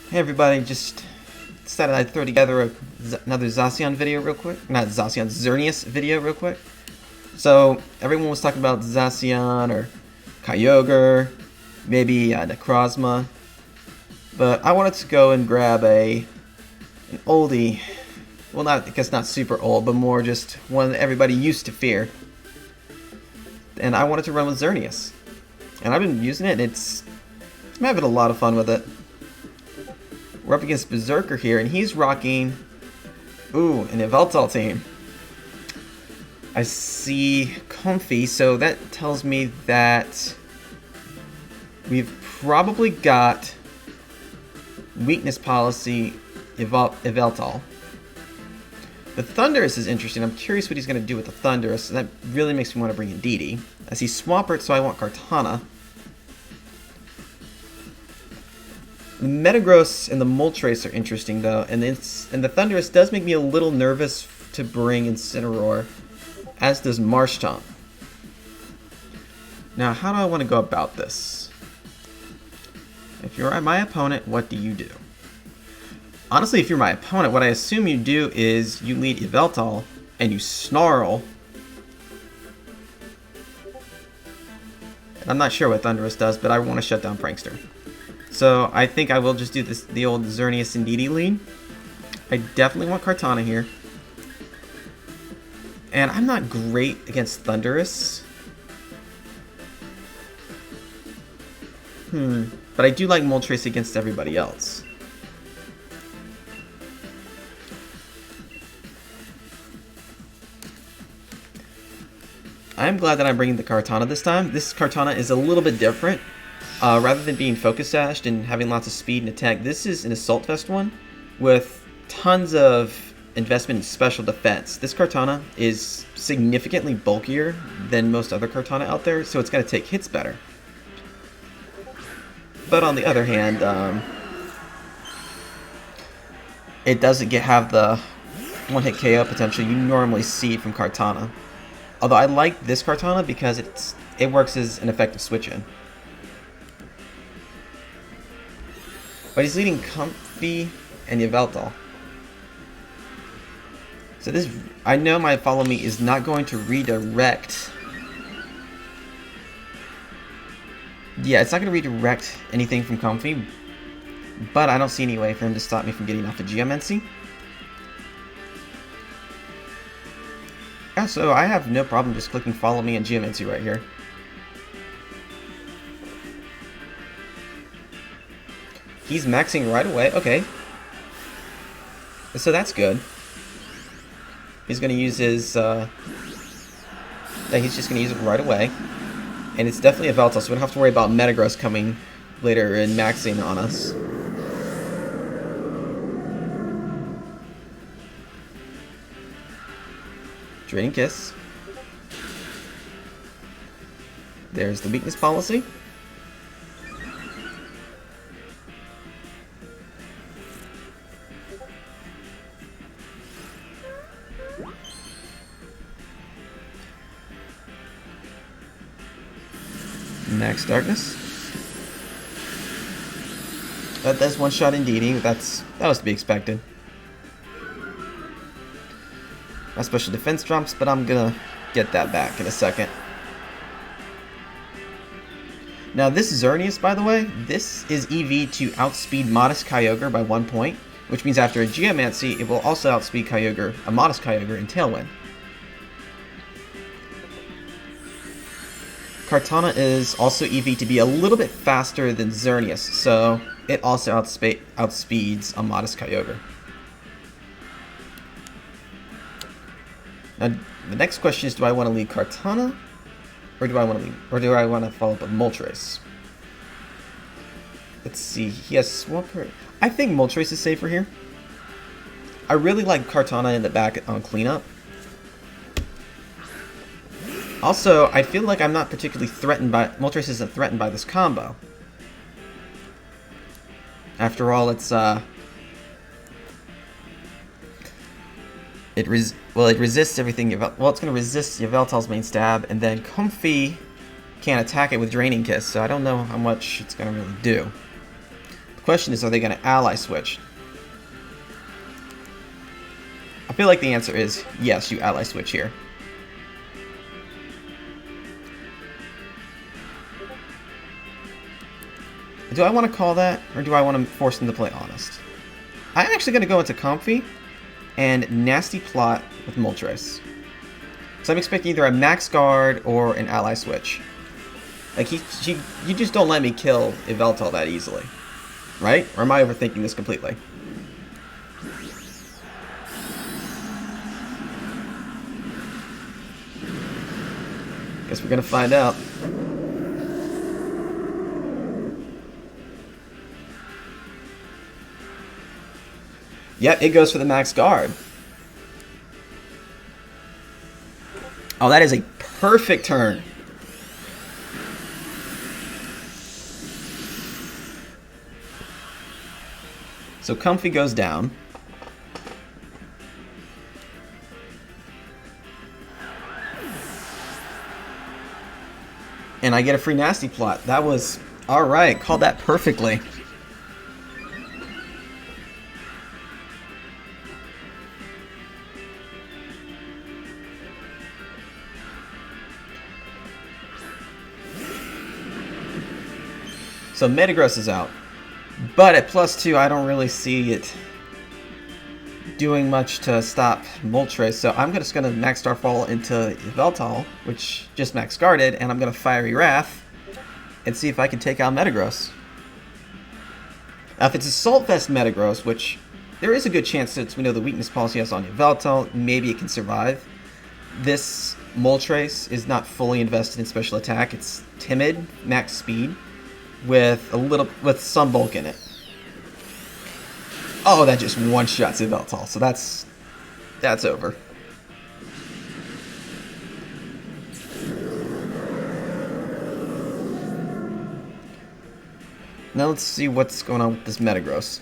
Hey everybody, just decided I'd throw together another Zacian video real quick. Not Zacian, Xerneas video real quick. So, everyone was talking about Zacian or Kyogre, maybe Necrozma. But I wanted to go and grab an oldie. Well, I guess not super old, but more just one that everybody used to fear. And I wanted to run with Xerneas. And I've been using it, and I'm having a lot of fun with it. We're up against Berserker here, and he's rocking, an Yveltal team. I see Comfy, so that tells me that we've probably got weakness policy Yveltal. The Thundurus is interesting. I'm curious what he's going to do with the Thundurus. That really makes me want to bring in Didi. I see Swampert, so I want Kartana. The Metagross and the Moltres are interesting though, and the Thundurus does make me a little nervous to bring Incineroar, as does Marshtomp. Now, how do I want to go about this? If you're my opponent, what do you do? Honestly, if you're my opponent, what I assume you do is you lead Yveltal and you Snarl. And I'm not sure what Thundurus does, but I want to shut down Prankster. So I think I will just do the old Xerneas and Didi lead. I definitely want Kartana here. And I'm not great against Thundurus. But I do like Moltres against everybody else. I'm glad that I'm bringing the Kartana this time. This Kartana is a little bit different. Rather than being Focus Sashed and having lots of speed and attack, this is an Assault Vest one with tons of investment in special defense. This Kartana is significantly bulkier than most other Kartana out there, so it's going to take hits better. But on the other hand, it doesn't have the one-hit KO potential you normally see from Kartana. Although I like this Kartana because it works as an effective switch-in. But he's leading Comfy and Yveltal. So this, I know my Follow Me is not going to redirect. Yeah, it's not going to redirect anything from Comfy, but I don't see any way for him to stop me from getting off the Geomancy. Yeah, so I have no problem just clicking Follow Me and Geomancy right here. He's maxing right away. Okay. So that's good. He's going to use his... he's just going to use it right away. And it's definitely a Yveltal, so we don't have to worry about Metagross coming later and maxing on us. Draining Kiss. There's the weakness policy. Max Darkness. That's one shot in Didi. That was to be expected. My special defense drops, but I'm gonna get that back in a second. Now this Xerneas, by the way, this is EV to outspeed Modest Kyogre by 1 point, which means after a Geomancy, it will also outspeed Kyogre, a Modest Kyogre in Tailwind. Kartana is also EV to be a little bit faster than Xerneas, so it also outspeeds a Modest Kyogre. Now, the next question is, do I want to lead Kartana, or do I want to follow up with Moltres? Let's see. He has Swampert. I think Moltres is safer here. I really like Kartana in the back on cleanup. Also, I feel like I'm not particularly threatened by... Moltres isn't threatened by this combo. After all, it's, it resists everything... Well, it's going to resist Yveltal's main stab, and then Comfy can't attack it with Draining Kiss, so I don't know how much it's going to really do. The question is, are they going to ally switch? I feel like the answer is yes, you ally switch here. Do I want to call that, or do I want to force them to play honest? I'm actually going to go into Comfy and Nasty Plot with Moltres. So I'm expecting either a max guard or an ally switch. Like, you just don't let me kill Yveltal that easily. Right? Or am I overthinking this completely? Guess we're gonna find out. Yep, it goes for the max guard. Oh, that is a perfect turn. So Comfy goes down. And I get a free Nasty Plot. That was alright. Called that perfectly. So Metagross is out. But at +2, I don't really see it doing much to stop Moltres. So I'm just going to Max Starfall into Yveltal, which just Max Guarded, and I'm going to Fiery Wrath and see if I can take out Metagross. Now, if it's Assault Vest Metagross, which there is a good chance, since we know the weakness policy has on Yveltal, maybe it can survive. This Moltres is not fully invested in special attack. It's timid, max speed, with some bulk in it. Oh, that just one-shots Yveltal, so that's over. Now let's see what's going on with this Metagross.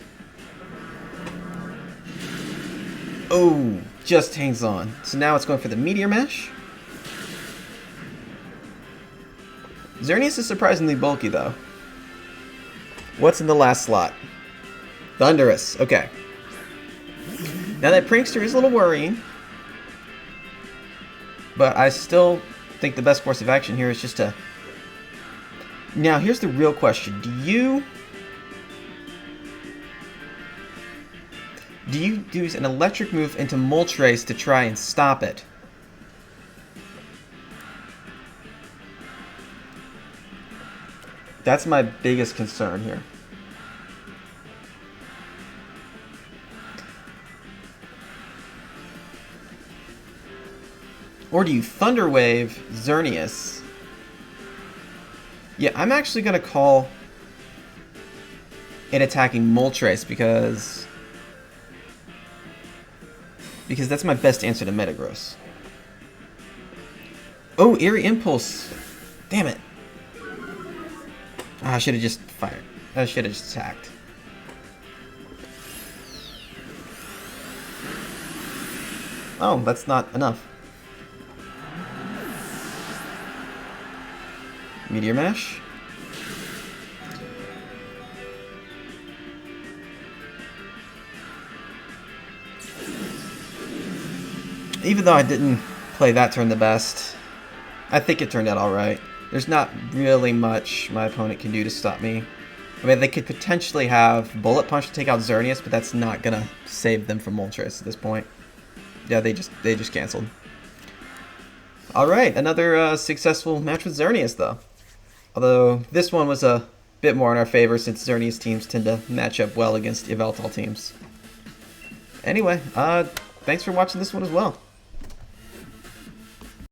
Oh, just hangs on. So now it's going for the Meteor Mesh. Xerneas is surprisingly bulky, though. What's in the last slot? Thunderous. Okay. Now that Prankster is a little worrying, but I still think the best course of action here is just to... Now, here's the real question. Do you use an electric move into Moltres to try and stop it? That's my biggest concern here. Or do you Thunder Wave Xerneas? Yeah, I'm actually going to call it attacking Moltres because that's my best answer to Metagross. Oh, Eerie Impulse. Damn it. I should have just fired. I should have just attacked. Oh, that's not enough. Meteor Mash. Even though I didn't play that turn the best, I think it turned out alright. There's not really much my opponent can do to stop me. I mean, they could potentially have Bullet Punch to take out Xerneas, but that's not gonna save them from Moltres at this point. Yeah, they just canceled. Alright, another successful match with Xerneas, though. Although, this one was a bit more in our favor since Xerneas teams tend to match up well against Yveltal teams. Anyway, thanks for watching this one as well.